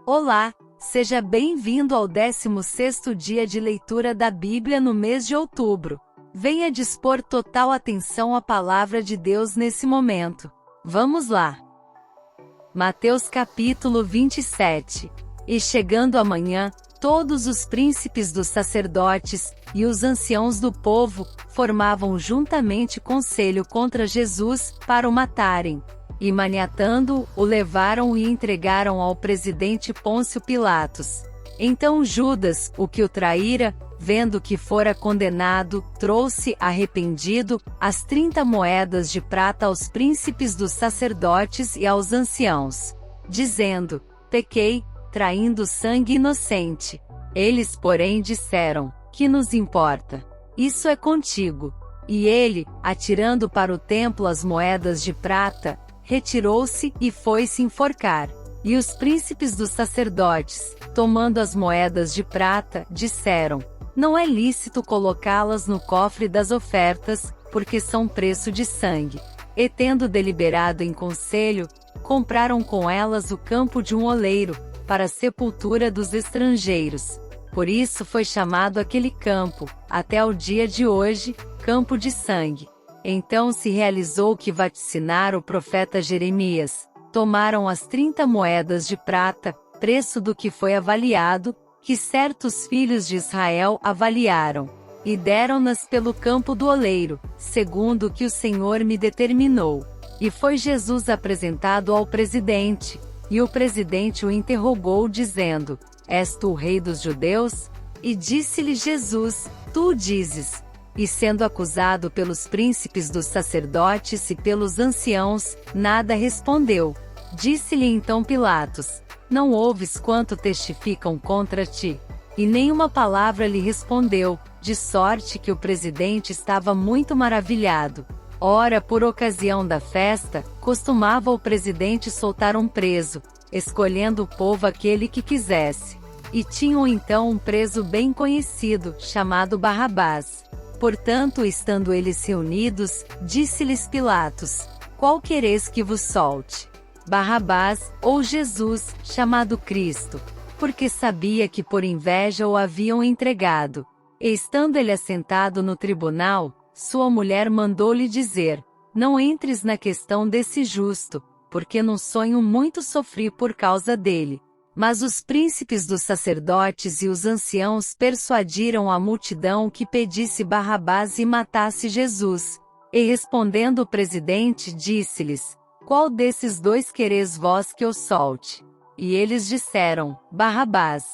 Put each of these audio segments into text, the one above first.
Olá, seja bem-vindo ao 16º dia de leitura da Bíblia no mês de outubro. Venha dispor total atenção à palavra de Deus nesse momento. Vamos lá! Mateus capítulo 27. E chegando a manhã, todos os príncipes dos sacerdotes e os anciãos do povo formavam juntamente conselho contra Jesus para o matarem. E maniatando-o, o levaram e entregaram ao presidente Pôncio Pilatos. Então Judas, o que o traíra, vendo que fora condenado, trouxe, arrependido, as 30 moedas de prata aos príncipes dos sacerdotes e aos anciãos, dizendo: pequei, traindo sangue inocente. Eles, porém, disseram: que nos importa? Isso é contigo. E ele, atirando para o templo as moedas de prata, retirou-se e foi-se enforcar. E os príncipes dos sacerdotes, tomando as moedas de prata, disseram: não é lícito colocá-las no cofre das ofertas, porque são preço de sangue. E tendo deliberado em conselho, compraram com elas o campo de um oleiro, para a sepultura dos estrangeiros. Por isso foi chamado aquele campo, até o dia de hoje, Campo de Sangue. Então se realizou o que vaticinara o profeta Jeremias. Tomaram as 30 moedas de prata, preço do que foi avaliado, que certos filhos de Israel avaliaram, e deram-nas pelo campo do oleiro, segundo o que o Senhor me determinou. E foi Jesus apresentado ao presidente, e o presidente o interrogou dizendo: és tu o rei dos judeus? E disse-lhe Jesus: tu o dizes. E sendo acusado pelos príncipes dos sacerdotes e pelos anciãos, nada respondeu. Disse-lhe então Pilatos: não ouves quanto testificam contra ti? E nenhuma palavra lhe respondeu, de sorte que o presidente estava muito maravilhado. Ora, por ocasião da festa, costumava o presidente soltar um preso, escolhendo o povo aquele que quisesse. E tinham então um preso bem conhecido, chamado Barrabás. Portanto, estando eles reunidos, disse-lhes Pilatos: qual quereis que vos solte? Barrabás, ou Jesus, chamado Cristo? Porque sabia que por inveja o haviam entregado. E estando ele assentado no tribunal, sua mulher mandou-lhe dizer: não entres na questão desse justo, porque num sonho muito sofri por causa dele. Mas os príncipes dos sacerdotes e os anciãos persuadiram a multidão que pedisse Barrabás e matasse Jesus. E respondendo o presidente, disse-lhes: qual desses dois quereis vós que eu solte? E eles disseram: Barrabás.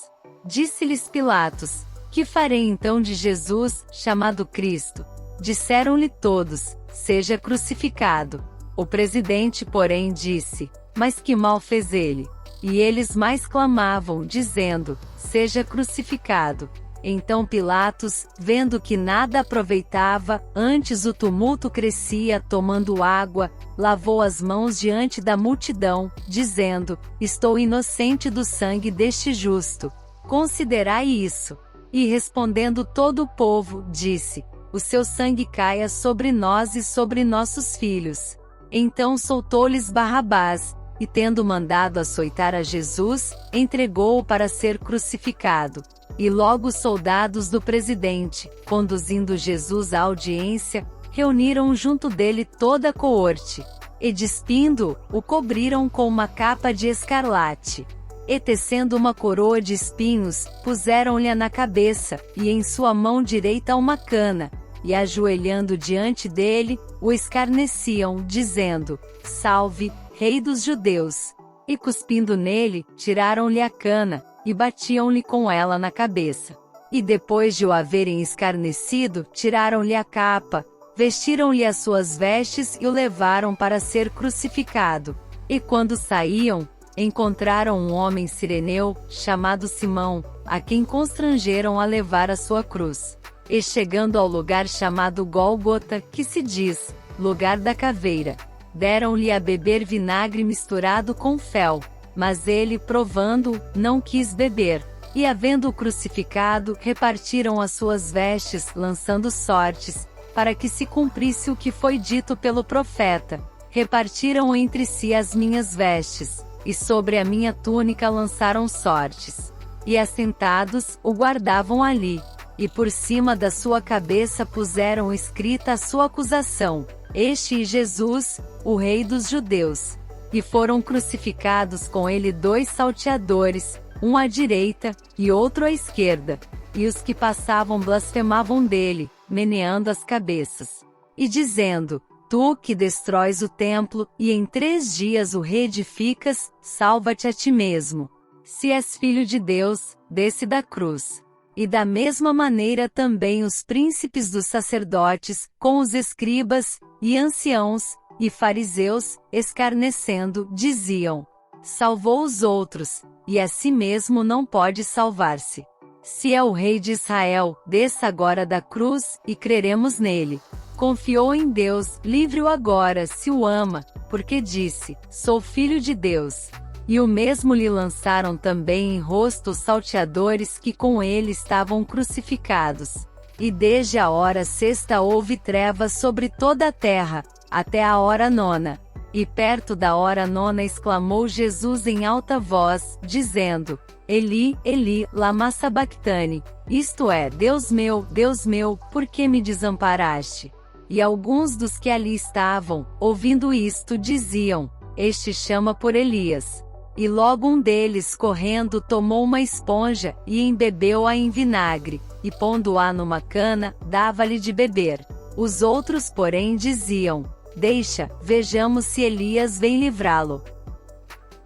Disse-lhes Pilatos: que farei então de Jesus, chamado Cristo? Disseram-lhe todos: seja crucificado. O presidente, porém, disse: mas que mal fez ele? E eles mais clamavam, dizendo: seja crucificado. Então Pilatos, vendo que nada aproveitava, antes o tumulto crescia, tomando água, lavou as mãos diante da multidão, dizendo: estou inocente do sangue deste justo. Considerai isso. E respondendo todo o povo, disse: o seu sangue caia sobre nós e sobre nossos filhos. Então soltou-lhes Barrabás, e tendo mandado açoitar a Jesus, entregou-o para ser crucificado. E logo os soldados do presidente, conduzindo Jesus à audiência, reuniram junto dele toda a coorte. E despindo-o, o cobriram com uma capa de escarlate. E tecendo uma coroa de espinhos, puseram-lhe na cabeça, e em sua mão direita uma cana. E ajoelhando diante dele, o escarneciam, dizendo: salve, Rei dos Judeus! E cuspindo nele, tiraram-lhe a cana, e batiam-lhe com ela na cabeça. E depois de o haverem escarnecido, tiraram-lhe a capa, vestiram-lhe as suas vestes e o levaram para ser crucificado. E quando saíam, encontraram um homem cireneu, chamado Simão, a quem constrangeram a levar a sua cruz. E chegando ao lugar chamado Gólgota, que se diz, lugar da caveira, deram-lhe a beber vinagre misturado com fel, mas ele, provando, não quis beber. E havendo-o crucificado, repartiram as suas vestes, lançando sortes, para que se cumprisse o que foi dito pelo profeta: repartiram entre si as minhas vestes, e sobre a minha túnica lançaram sortes. E assentados, o guardavam ali, e por cima da sua cabeça puseram escrita a sua acusação: Este é Jesus, o Rei dos Judeus. E foram crucificados com ele 2 salteadores, um à direita, e outro à esquerda. E os que passavam blasfemavam dele, meneando as cabeças, e dizendo: Tu que destróis o templo, e em 3 dias o reedificas, salva-te a ti mesmo. Se és filho de Deus, desce da cruz. E da mesma maneira também os príncipes dos sacerdotes, com os escribas, e anciãos, e fariseus, escarnecendo, diziam: Salvou os outros, e a si mesmo não pode salvar-se. Se é o Rei de Israel, desça agora da cruz, e creremos nele. Confiou em Deus, livre-o agora se o ama, porque disse: Sou filho de Deus. E o mesmo lhe lançaram também em rosto os salteadores que com ele estavam crucificados. E desde a hora 6ª houve trevas sobre toda a terra, até a hora 9ª. E perto da hora 9ª exclamou Jesus em alta voz, dizendo: Eli, Eli, lama sabactani, isto é, Deus meu, por que me desamparaste? E alguns dos que ali estavam, ouvindo isto, diziam: Este chama por Elias. E logo um deles, correndo, tomou uma esponja, e embebeu-a em vinagre, e pondo-a numa cana, dava-lhe de beber. Os outros, porém, diziam: Deixa, vejamos se Elias vem livrá-lo.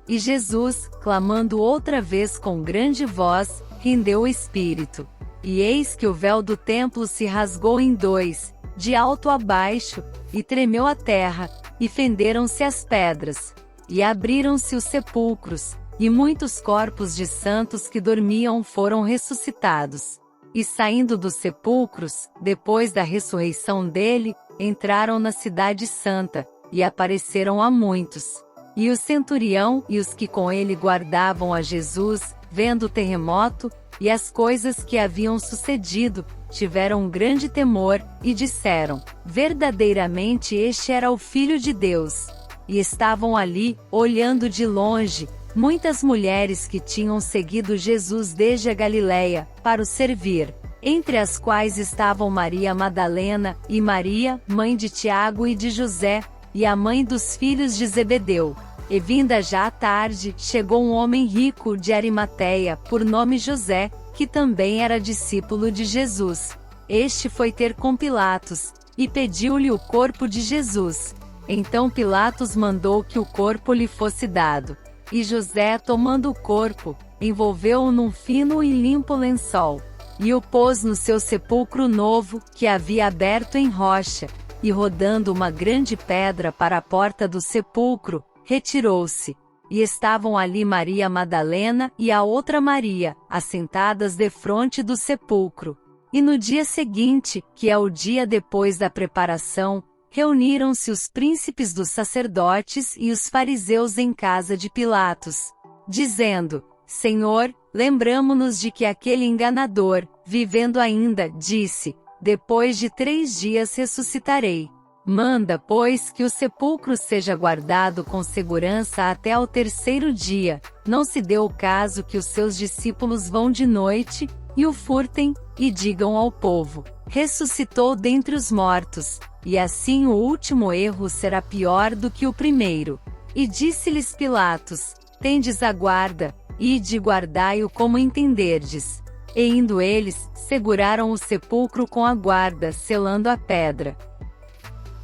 E Jesus, clamando outra vez com grande voz, rendeu o espírito. E eis que o véu do templo se rasgou em 2, de alto a baixo, e tremeu a terra, e fenderam-se as pedras. E abriram-se os sepulcros, e muitos corpos de santos que dormiam foram ressuscitados. E saindo dos sepulcros, depois da ressurreição dele, entraram na cidade santa, e apareceram a muitos. E o centurião e os que com ele guardavam a Jesus, vendo o terremoto, e as coisas que haviam sucedido, tiveram um grande temor, e disseram: Verdadeiramente este era o Filho de Deus. E estavam ali, olhando de longe, muitas mulheres que tinham seguido Jesus desde a Galileia, para o servir, entre as quais estavam Maria Madalena, e Maria, mãe de Tiago e de José, e a mãe dos filhos de Zebedeu. E vinda já a tarde, chegou um homem rico de Arimateia, por nome José, que também era discípulo de Jesus. Este foi ter com Pilatos, e pediu-lhe o corpo de Jesus. Então Pilatos mandou que o corpo lhe fosse dado. E José, tomando o corpo, envolveu-o num fino e limpo lençol, e o pôs no seu sepulcro novo, que havia aberto em rocha, e rodando uma grande pedra para a porta do sepulcro, retirou-se. E estavam ali Maria Madalena e a outra Maria, assentadas defronte do sepulcro. E no dia seguinte, que é o dia depois da preparação, reuniram-se os príncipes dos sacerdotes e os fariseus em casa de Pilatos, dizendo: Senhor, lembramo-nos de que aquele enganador, vivendo ainda, disse: Depois de 3 dias ressuscitarei. Manda, pois, que o sepulcro seja guardado com segurança até ao 3º dia. Não se dê o caso que os seus discípulos vão de noite, e o furtem, e digam ao povo: ressuscitou dentre os mortos. E assim o último erro será pior do que o primeiro. E disse-lhes Pilatos: Tendes a guarda, ide e guardai-o como entenderdes. E indo eles, seguraram o sepulcro com a guarda, selando a pedra.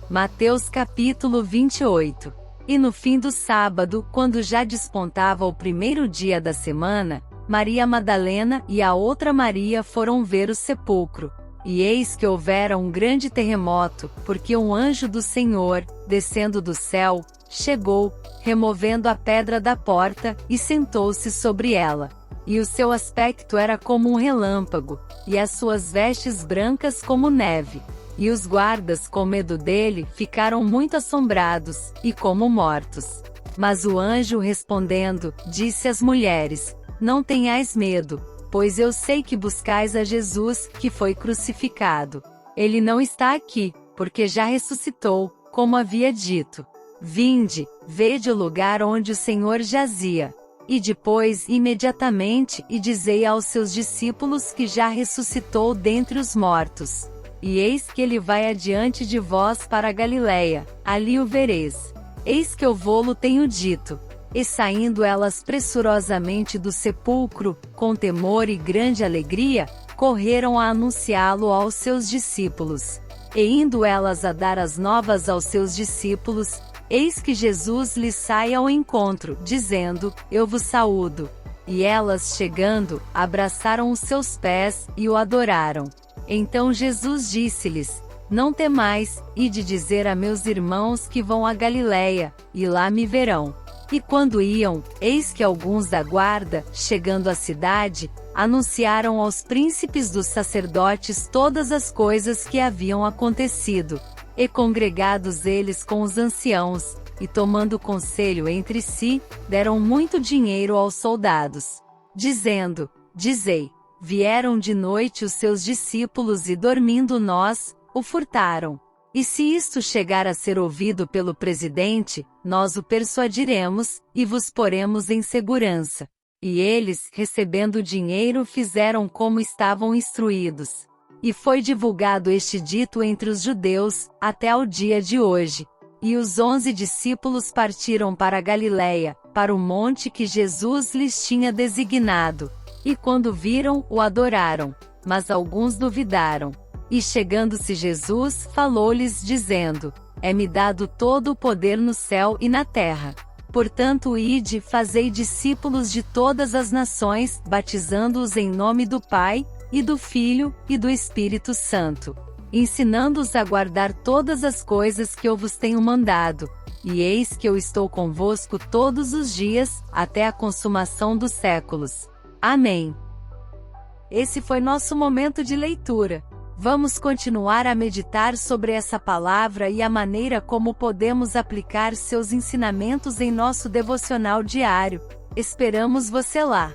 Mateus capítulo 28. E no fim do sábado, quando já despontava o 1º dia da semana, Maria Madalena e a outra Maria foram ver o sepulcro. E eis que houvera um grande terremoto, porque um anjo do Senhor, descendo do céu, chegou, removendo a pedra da porta, e sentou-se sobre ela. E o seu aspecto era como um relâmpago, e as suas vestes brancas como neve. E os guardas, com medo dele, ficaram muito assombrados, e como mortos. Mas o anjo respondendo, disse às mulheres: Não tenhais medo, pois eu sei que buscais a Jesus, que foi crucificado. Ele não está aqui, porque já ressuscitou, como havia dito. Vinde, vede o lugar onde o Senhor jazia. E depois, imediatamente, e dizei aos seus discípulos que já ressuscitou dentre os mortos. E eis que ele vai adiante de vós para a Galiléia, ali o vereis. Eis que eu vô-lo tenho dito. E saindo elas pressurosamente do sepulcro, com temor e grande alegria, correram a anunciá-lo aos seus discípulos. E indo elas a dar as novas aos seus discípulos, eis que Jesus lhes sai ao encontro, dizendo: Eu vos saúdo. E elas, chegando, abraçaram os seus pés, e o adoraram. Então Jesus disse-lhes: Não temais, ide dizer a meus irmãos que vão a Galiléia, e lá me verão. E quando iam, eis que alguns da guarda, chegando à cidade, anunciaram aos príncipes dos sacerdotes todas as coisas que haviam acontecido. E congregados eles com os anciãos, e tomando conselho entre si, deram muito dinheiro aos soldados, dizendo: Dizei, vieram de noite os seus discípulos e dormindo nós, o furtaram. E se isto chegar a ser ouvido pelo presidente, nós o persuadiremos, e vos poremos em segurança. E eles, recebendo o dinheiro, fizeram como estavam instruídos. E foi divulgado este dito entre os judeus, até ao dia de hoje. E os 11 discípulos partiram para a Galiléia, para o monte que Jesus lhes tinha designado. E quando viram, o adoraram. Mas alguns duvidaram. E chegando-se Jesus, falou-lhes dizendo: É-me dado todo o poder no céu e na terra. Portanto ide, fazei discípulos de todas as nações, batizando-os em nome do Pai, e do Filho, e do Espírito Santo, ensinando-os a guardar todas as coisas que eu vos tenho mandado. E eis que eu estou convosco todos os dias, até a consumação dos séculos. Amém. Esse foi nosso momento de leitura. Vamos continuar a meditar sobre essa palavra e a maneira como podemos aplicar seus ensinamentos em nosso devocional diário. Esperamos você lá!